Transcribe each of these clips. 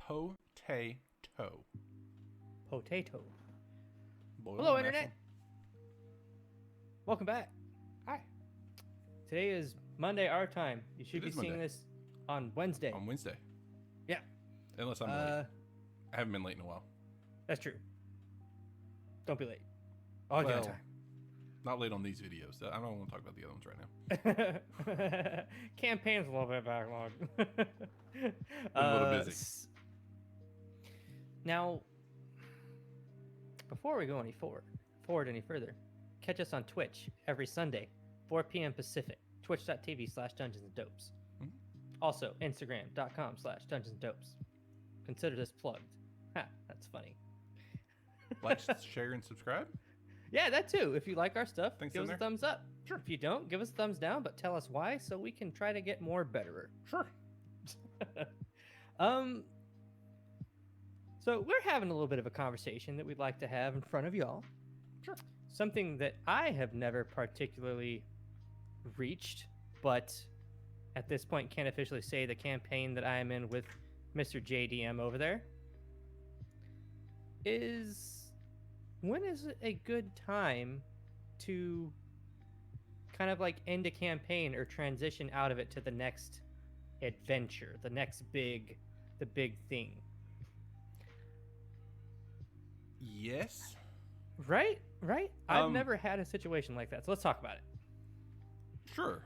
Potato. Potato. Boiled Hello, natural- Internet. Welcome back. Hi. Today is Monday, our time. You should It be is seeing Monday. this on Wednesday. On Wednesday. Yeah. Unless I'm late. I haven't been late in a while. That's true. Don't be late. All Well, good Not late on these videos. I don't want to talk about the other ones right now. time. Campaign's a little bit backlog. Been a little busy. Now, before we go forward any further, catch us on Twitch every Sunday, 4 p.m. Pacific, twitch.tv/Dungeons and Dopes. Mhm. Also, Instagram.com/Dungeons and Dopes. Consider this plugged. Ha, that's funny. Like, share, and subscribe. Yeah, that too. If you like our stuff, Thanks give in us a there. thumbs up. Sure. If you don't, give us a thumbs down, but tell us why so we can try to get more betterer. Sure. So we're having a little bit of a conversation that we'd like to have in front of y'all. Sure. Something that I have never particularly reached, but at this point can't officially say the campaign that I am in with Mr. JDM over there is when is it a good time to kind of like end a campaign or transition out of it to the next adventure, the big thing. Yes. Right? I've Um, never had a situation like that. So let's talk about it. Sure.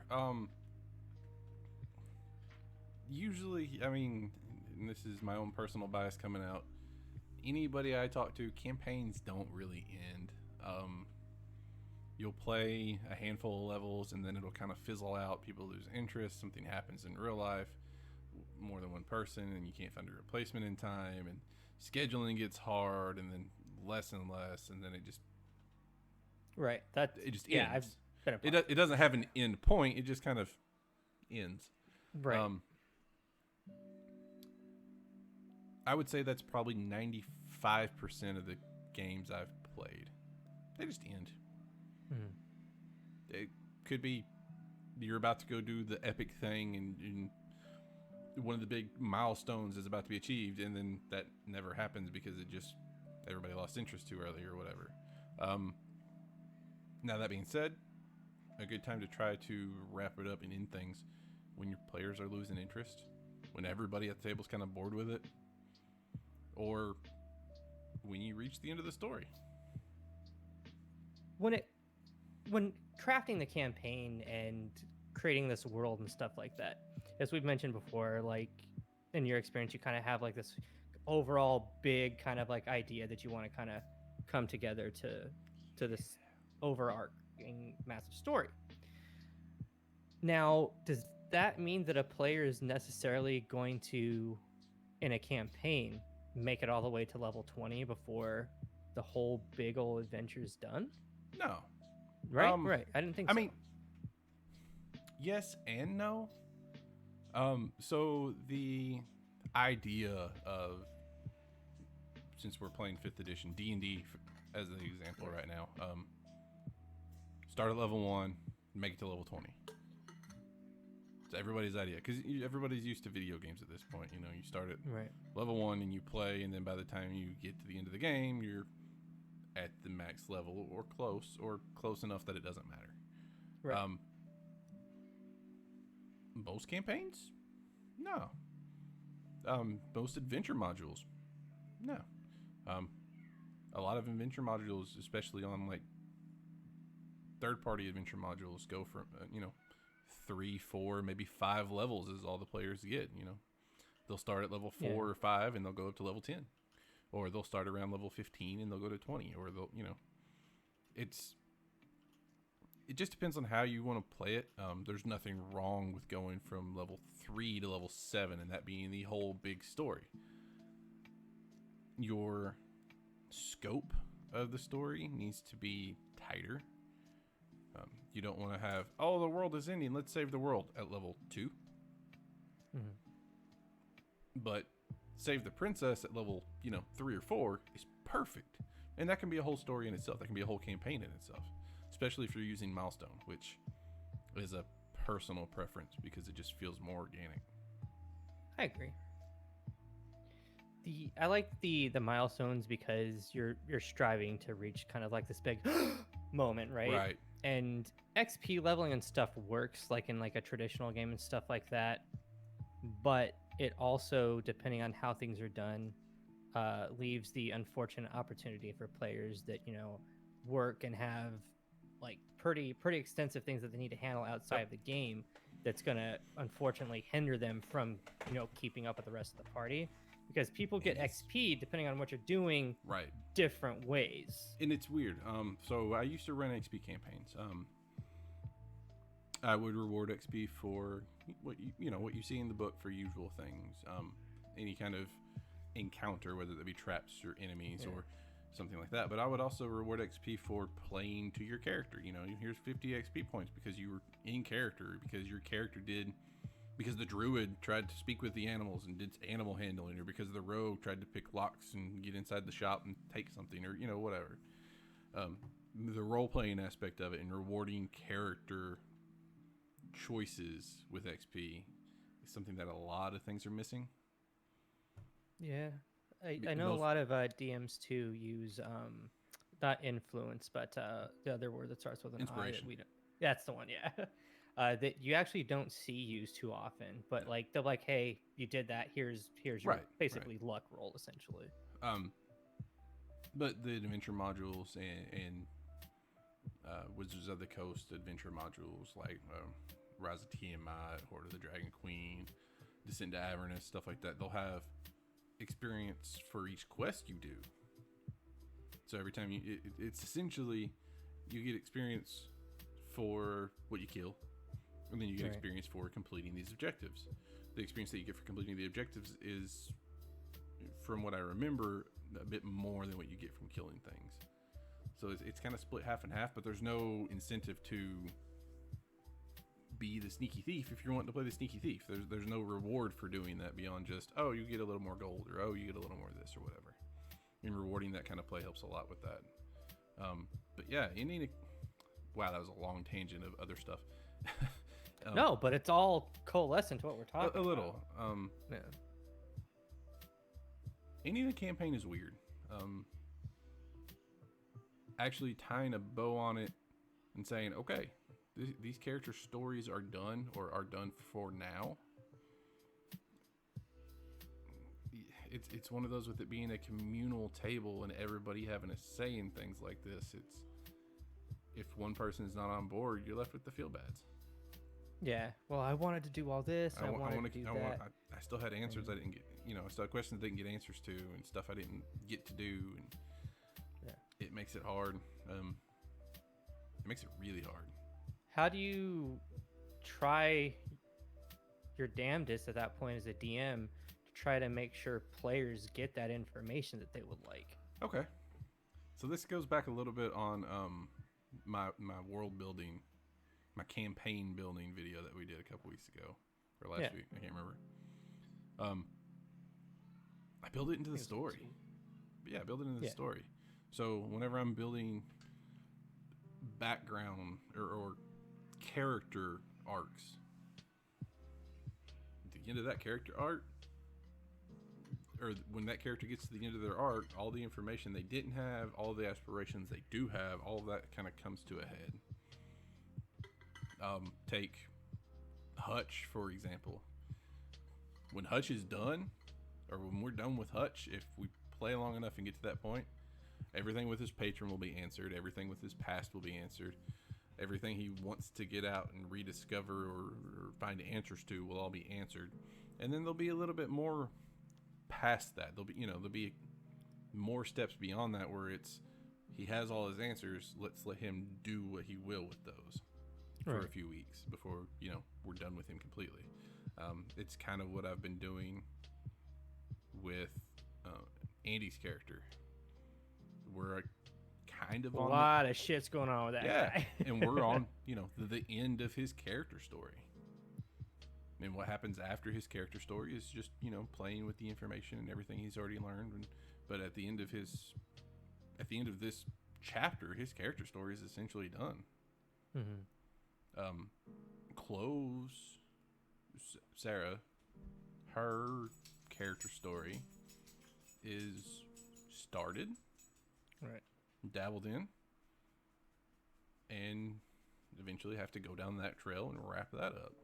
Usually, I mean, and this is my own personal bias coming out. Anybody I talk to, campaigns don't really end. You'll play a handful of levels and then it'll kind of fizzle out. People lose interest. Something happens in real life, more than one person, and you can't find a replacement in time. And scheduling gets hard, and then less and less, and then it just Right. That ends. I've been a part. It doesn't have an end point. It just kind of ends. Right. I would say that's probably 95% of the games I've played. They just end. Mhm. It could be you're about to go do the epic thing and one of the big milestones is about to be achieved, and then that never happens because everybody lost interest too early or whatever. Now that being said, a good time to try to wrap it up and end things when your players are losing interest, when everybody at the table's kind of bored with it, or when you reach the end of the story. When crafting the campaign and creating this world and stuff like that, as we've mentioned before, like in your experience, you kind of have like this overall big kind of like idea that you want to kind of come together to this overarching massive story. Now, does that mean that a player is necessarily going to, in a campaign, make it all the way to level 20 before the whole big old adventure is done? No. Right. I didn't think I so. mean, yes and no. So the idea of, since we're playing 5th edition D&D as an example right now, start at level 1, make it to level 20. It's everybody's idea, because everybody's used to video games at this point. You know, you start at Right. level 1 and you play, and then by the time you get to the end of the game, you're at the max level or close enough that it doesn't matter. Right. Most campaigns? No. Most adventure modules? No. A lot of adventure modules, especially on like third-party adventure modules, go from 3, 4, maybe 5 levels is all the players get. You know, they'll start at level 4 or 5 and they'll go up to level 10, or they'll start around level 15 and they'll go to 20, or they'll it just depends on how you want to play it. There's nothing wrong with going from level 3 to level 7 and that being the whole big story. Your scope of the story needs to be tighter. You don't want to have, the world is ending, let's save the world at level 2. Mm-hmm. But save the princess at level 3 or 4 is perfect. And that can be a whole story in itself. That can be a whole campaign in itself. Especially if you're using Milestone, which is a personal preference because it just feels more organic. I agree. I like the milestones because you're striving to reach kind of like this big moment, right? Right. And XP leveling and stuff works like in like a traditional game and stuff like that, but it also, depending on how things are done, leaves the unfortunate opportunity for players that work and have like pretty extensive things that they need to handle outside Yep. of the game. That's gonna unfortunately hinder them from keeping up with the rest of the party, because people get And it's XP depending on what you're doing right. different ways. And it's weird. So I used to run XP campaigns. I would reward XP for what you see in the book for usual things. Any kind of encounter, whether that be traps or enemies or something like that. But I would also reward XP for playing to your character. Here's 50 XP points because you were in character, because your character because the druid tried to speak with the animals and did animal handling, or because the rogue tried to pick locks and get inside the shop and take something, or whatever. The role playing aspect of it and rewarding character choices with XP is something that a lot of things are missing. Yeah, I know a lot of DMs too use not influence, but the other word that starts with an I that we don't. That's the one, yeah. That you actually don't see used too often, but like they're like, hey, you did that. Here's your basically luck roll essentially. But the adventure modules and Wizards of the Coast adventure modules like Rise of Tiamat, Horde of the Dragon Queen, Descent to Avernus, stuff like that, they'll have experience for each quest you do. So every time it's essentially you get experience for what you kill, and then you get experience for completing these objectives. The experience that you get for completing the objectives is, from what I remember, a bit more than what you get from killing things. So it's kind of split half and half, but there's no incentive to be the sneaky thief if you're wanting to play the sneaky thief. There's no reward for doing that beyond just, oh, you get a little more gold, or oh, you get a little more of this or whatever. And rewarding that kind of play helps a lot with that. But yeah, wow, that was a long tangent of other stuff. No, but it's all coalescent to what we're talking about. A little. Yeah. Ending the campaign is weird. Actually tying a bow on it and saying, okay, these character stories are done, or are done for now. It's one of those, with it being a communal table and everybody having a say in things like this. It's, if one person is not on board, you're left with the feel bads. Yeah. Well, I wanted to do all this. I wanted to do that. I still had answers I didn't get. I still had questions I didn't get answers to, and stuff I didn't get to do, and it makes it hard. It makes it really hard. How do you try your damnedest at that point as a DM to try to make sure players get that information that they would like? Okay. So this goes back a little bit on my world building, my campaign building video that we did a couple weeks ago, or last week. I can't remember. I build it into the story. But yeah, build it into the story. So whenever I'm building background or character arcs, at the end of that character arc, or when that character gets to the end of their arc, all the information they didn't have, all the aspirations they do have, all of that kind of comes to a head. Take Hutch, for example. When Hutch is done, or when we're done with Hutch, if we play long enough and get to that point, everything with his patron will be answered. Everything with his past will be answered. Everything he wants to get out and rediscover or find answers to will all be answered. And then there'll be a little bit more past that. There'll be more steps beyond that, where it's, he has all his answers. Let's let him do what he will with those for a few weeks before we're done with him completely. It's kind of what I've been doing with Andy's character. We're kind of on a lot of shit's going on with that guy. And we're on the end of his character story. And what happens after his character story is just playing with the information and everything he's already learned. But at the end of this chapter, his character story is essentially done. Sarah, her character story started, Right. dabbled in, and eventually have to go down that trail and wrap that up.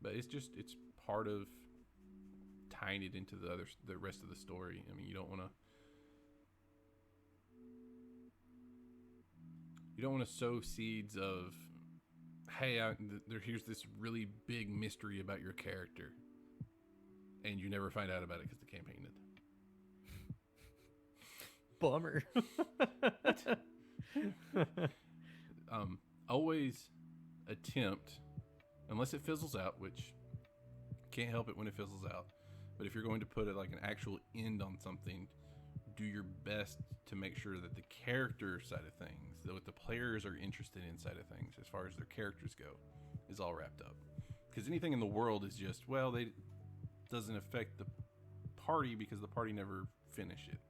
But it's part of tying it into the rest of the story. I mean, you don't want to sow seeds of, hey, here's this really big mystery about your character, and you never find out about it because the campaign ended. Bummer. Always attempt, unless it fizzles out, which can't help it when it fizzles out. But if you're going to put it like an actual end on something, do your best to make sure that the character side of things, that what the players are interested in side of things, as far as their characters go, is all wrapped up. Because anything in the world is just, well, they doesn't affect the party because the party never finished it.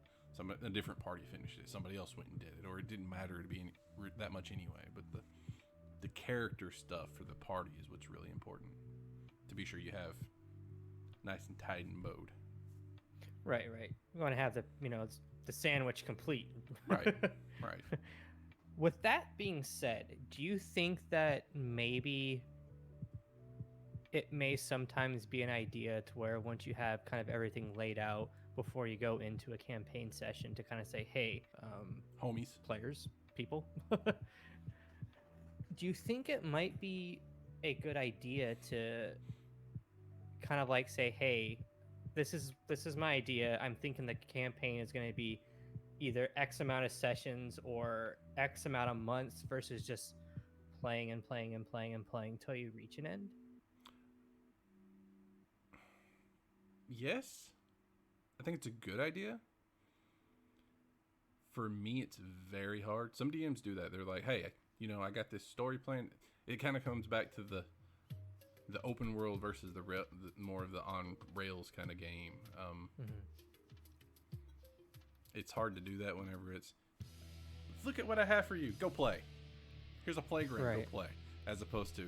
A different party finished it. Somebody else went and did it, or it didn't matter to be that much anyway. But the character stuff for the party is what's really important. To be sure you have nice and tight and mode. Right. We want to have the sandwich complete. Right. With that being said, do you think that maybe it may sometimes be an idea to where once you have kind of everything laid out before you go into a campaign session to kind of say, hey, homies, players, people, do you think it might be a good idea to kind of like say, hey, this is my idea. I'm thinking the campaign is going to be either X amount of sessions or X amount of months versus just playing until you reach an end? Yes. I think it's a good idea. For me, it's very hard. Some DMs do that. They're like, hey, I got this story plan. It kind of comes back to the open world versus the more of the on rails kind of game. It's hard to do that whenever it's, look at what I have for you. Go play. Here's a playground. Right. Go play. As opposed to,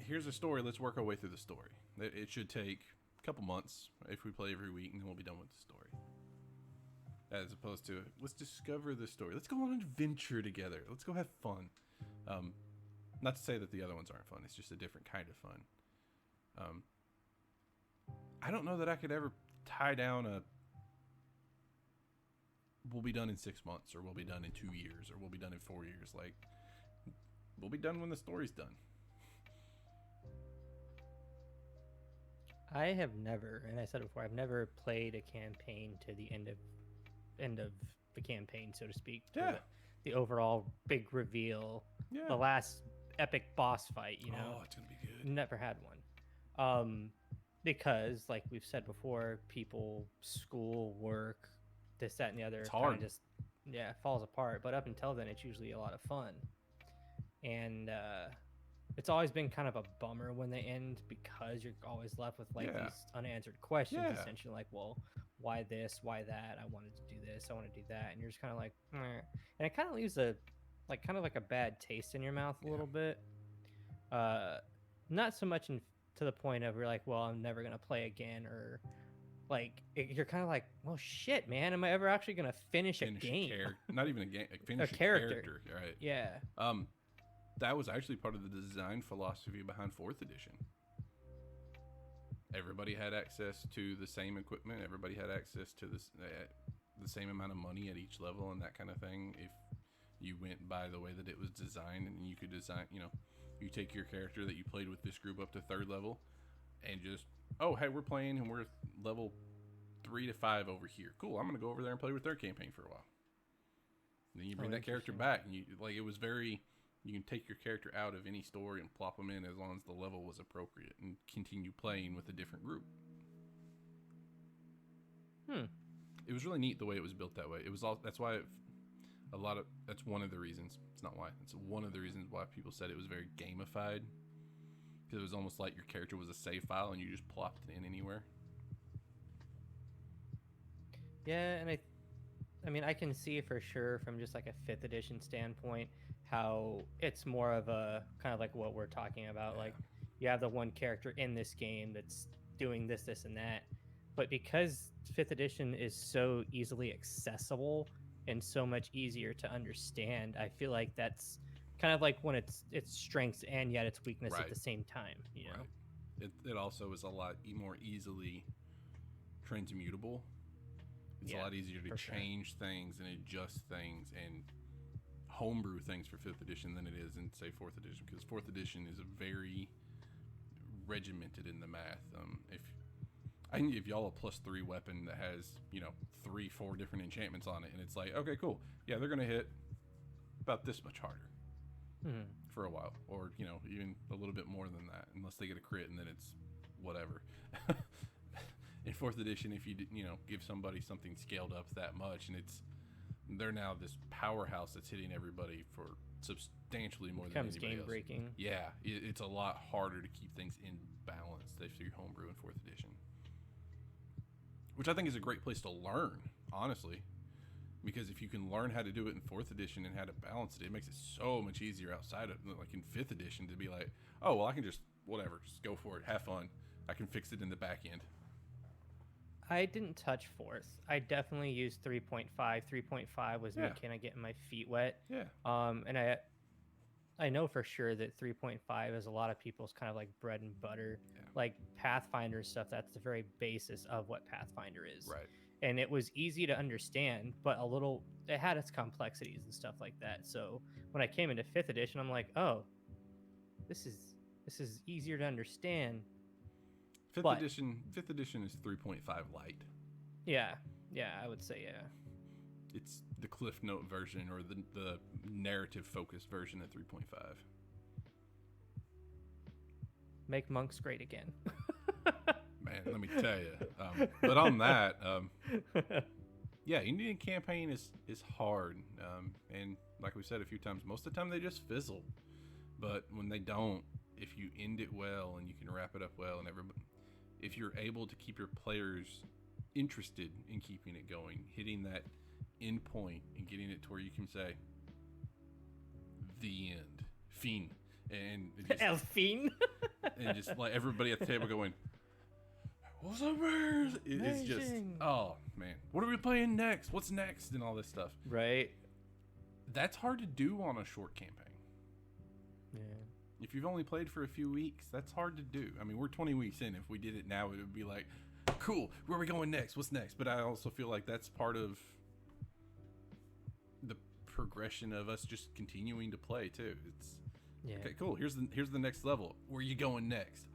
here's a story. Let's work our way through the story. It should take a couple months if we play every week, and then we'll be done with the story. As opposed to, let's discover the story. Let's go on an adventure together. Let's go have fun. Not to say that the other ones aren't fun. It's just a different kind of fun. I don't know that I could ever tie down we'll be done in 6 months, or we'll be done in 2 years, or we'll be done in 4 years. Like, we'll be done when the story's done. I have never, and I said it before, I've never played a campaign to the end of the campaign, so to speak. Yeah. The overall big reveal. Yeah. The last epic boss fight, Oh, it's gonna be good. Never had one. Because, like we've said before, people, school, work, this, that, and the other, It's hard. just falls apart. But up until then, it's usually a lot of fun. And it's always been kind of a bummer when they end, because you're always left with these unanswered questions. Yeah. Essentially, like, well, why this? Why that? I wanted to do this. I want to do that. And you're just kind of like, meh. And it kind of leaves a bad taste in your mouth a little bit. Not so much to the point of you're like, well, I'm never gonna play again, or like you're kind of like, well, shit, man, am I ever actually gonna finish a game? Not even a game. Finish a character. Right. Yeah. That was actually part of the design philosophy behind 4th edition. Everybody had access to the same equipment. Everybody had access to the same amount of money at each level and that kind of thing. If you went by the way that it was designed, and you could design, you take your character that you played with this group up to 3rd level, and just, oh, hey, we're playing and we're level 3 to 5 over here. Cool, I'm gonna go over there and play with their campaign for a while. And then you bring that character back, and it was very. You can take your character out of any story and plop them in as long as the level was appropriate, and continue playing with a different group. It was really neat the way it was built that way. It was all. That's why that's one of the reasons. It's not why. It's one of the reasons why people said it was very gamified, because it was almost like your character was a save file and you just plopped it in anywhere. Yeah, and I mean, I can see for sure from just like a 5th edition standpoint how it's more of a kind of like what we're talking about. Yeah. Like, you have the one character in this game that's doing this, and that, But because 5th edition is so easily accessible and so much easier to understand, I feel like that's kind of like when its strengths and yet its weakness at Right. the same time, you know. Right. It also is a lot more easily transmutable. It's a Yeah, lot easier to for sure. change things and adjust things and homebrew things for 5th edition than it is in, say, 4th edition, because 4th edition is a very regimented in the math. If I can give y'all a +3 weapon that has, 3-4 different enchantments on it, and it's like, okay, cool, yeah, they're gonna hit about this much harder Hmm. for a while, or even a little bit more than that, unless they get a crit, and then it's whatever. In 4th edition, if you give somebody something scaled up that much, and they're now this powerhouse that's hitting everybody for substantially more than Becomes anybody game else. breaking. Yeah, it's a lot harder to keep things in balance if you're homebrew in 4th edition, which I think is a great place to learn, honestly, because if you can learn how to do it in 4th edition and how to balance it, it makes it so much easier outside of, like, in 5th edition, to be like, oh, well, I can just just go for it, have fun, I can fix it in the back end. I didn't touch 4th. I definitely used 3.5. 3.5 was me Yeah. kind of getting my feet wet. Yeah. And I know for sure that 3.5 is a lot of people's kind of like bread and butter, Yeah. like Pathfinder stuff. That's the very basis of what Pathfinder is. Right. And it was easy to understand, but it had its complexities and stuff like that. So when I came into 5th edition, I'm like, oh, this is easier to understand. Fifth But edition is 3.5 light. yeah, I would say yeah. It's the Cliff Note version, or the narrative focused version of 3.5. Make monks great again. Man, let me tell you. But on that, yeah, Indian campaign is hard, and like we said a few times, most of the time they just fizzle. But when they don't, if you end it well and you can wrap it up well, and if you're able to keep your players interested in keeping it going, hitting that end point and getting it to where you can say the end, fiend, and Elfine. and just like everybody at the table going, what's up, bears? It's just, Amazing. oh man, what are we playing next? What's next? And all this stuff. Right. That's hard to do on a short campaign. Yeah. If you've only played for a few weeks, that's hard to do. I mean, we're 20 weeks in. If we did it now, it would be like, cool, where are we going next? What's next? But I also feel like that's part of the progression of us just continuing to play too. It's okay, cool. Here's the next level. Where are you going next?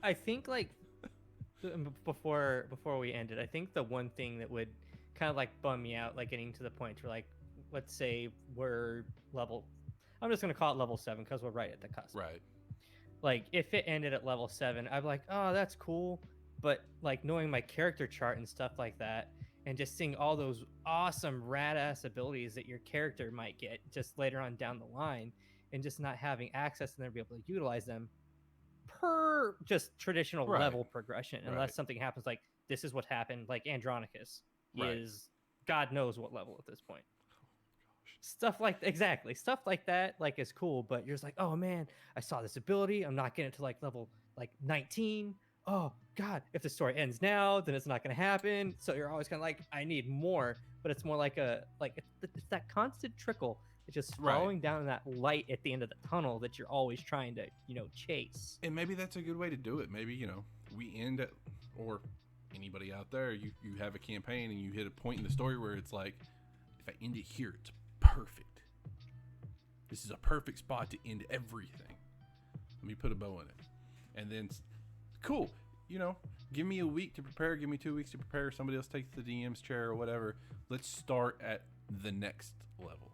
I think like before we ended, I think the one thing that would kind of like bum me out, like getting to the point where, like, let's say we're level, I'm just gonna call it level 7 because we're right at the cusp. Right. Like if it ended at level 7, I'd be like, oh, that's cool. But like knowing my character chart and stuff like that, and just seeing all those awesome rad ass abilities that your character might get just later on down the line, and just not having access to them to be able to utilize them per just traditional Right. level progression, unless Right. something happens like this is what happened, like Andronicus. He Right. is God knows what level at this point. Stuff like stuff like that, like, is cool, but you're just like, oh man, I saw this ability, I'm not getting to like level like 19. Oh god, if the story ends now, then it's not going to happen. So you're always kind of like, I need more. But it's more like it's that constant trickle. It's just following down that light at the end of the tunnel that you're always trying to chase. And maybe that's a good way to do it. Maybe we end at, or anybody out there, you have a campaign and you hit a point in the story where it's like, if I end it here, it's perfect. This is a perfect spot to end everything. Let me put a bow in it. And then, cool, give me a week to prepare, give me 2 weeks to prepare, somebody else takes the DM's chair or whatever. Let's start at the next level.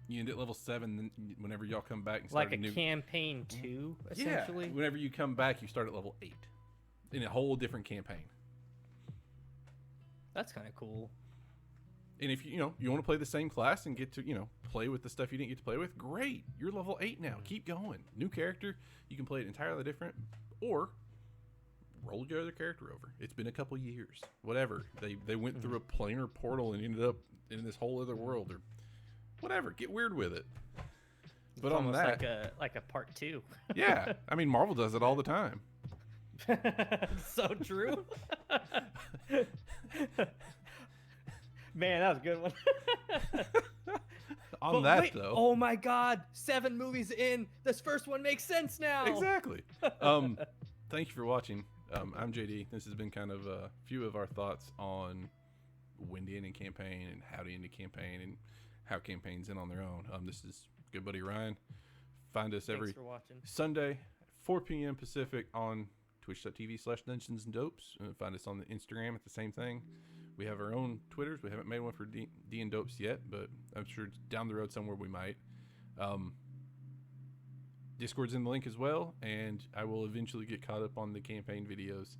You end at level 7, then whenever y'all come back and start like a campaign 2, essentially. Yeah, whenever you come back, you start at level 8 in a whole different campaign. That's kind of cool. And if you want to play the same class and get to play with the stuff you didn't get to play with, great. You're level 8 now. Keep going. New character. You can play it entirely different, or roll your other character over. It's been a couple years. Whatever. They went through a planar portal and ended up in this whole other world, or whatever. Get weird with it. But It's on almost that, like a part 2. yeah. I mean, Marvel does it all the time. So true. Man, that was a good one. On But that wait, though, oh my God, 7 movies in. This first one makes sense now. exactly. Thank you for watching. I'm JD. This has been kind of a few of our thoughts on when to end a campaign and how to end a campaign and how campaigns end on their own. This is good buddy Ryan. Find us every Thanks for watching. Sunday, 4 p.m. Pacific on twitch.tv/Dungeons and Dopes. Find us on the Instagram at the same thing. We have our own Twitters. We haven't made one for D and Dopes yet, but I'm sure down the road somewhere we might. Discord's in the link as well, and I will eventually get caught up on the campaign videos.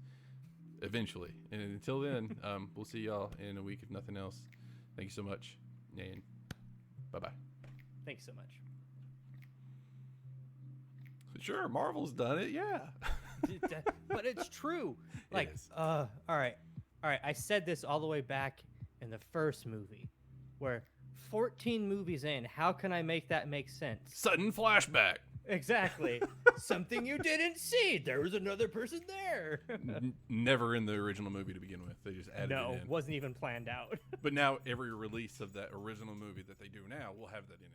Eventually. And until then, we'll see y'all in a week if nothing else. Thank you so much, and bye-bye. Thanks so much. Sure, Marvel's done it, yeah. But it's true. It Like, is. all right. I said this all the way back in the first movie, where 14 movies in, how can I make that make sense? Sudden flashback. Exactly. Something you didn't see. There was another person there. Never in the original movie to begin with. They just added it in. Wasn't even planned out. But now every release of that original movie that they do now will have that in it.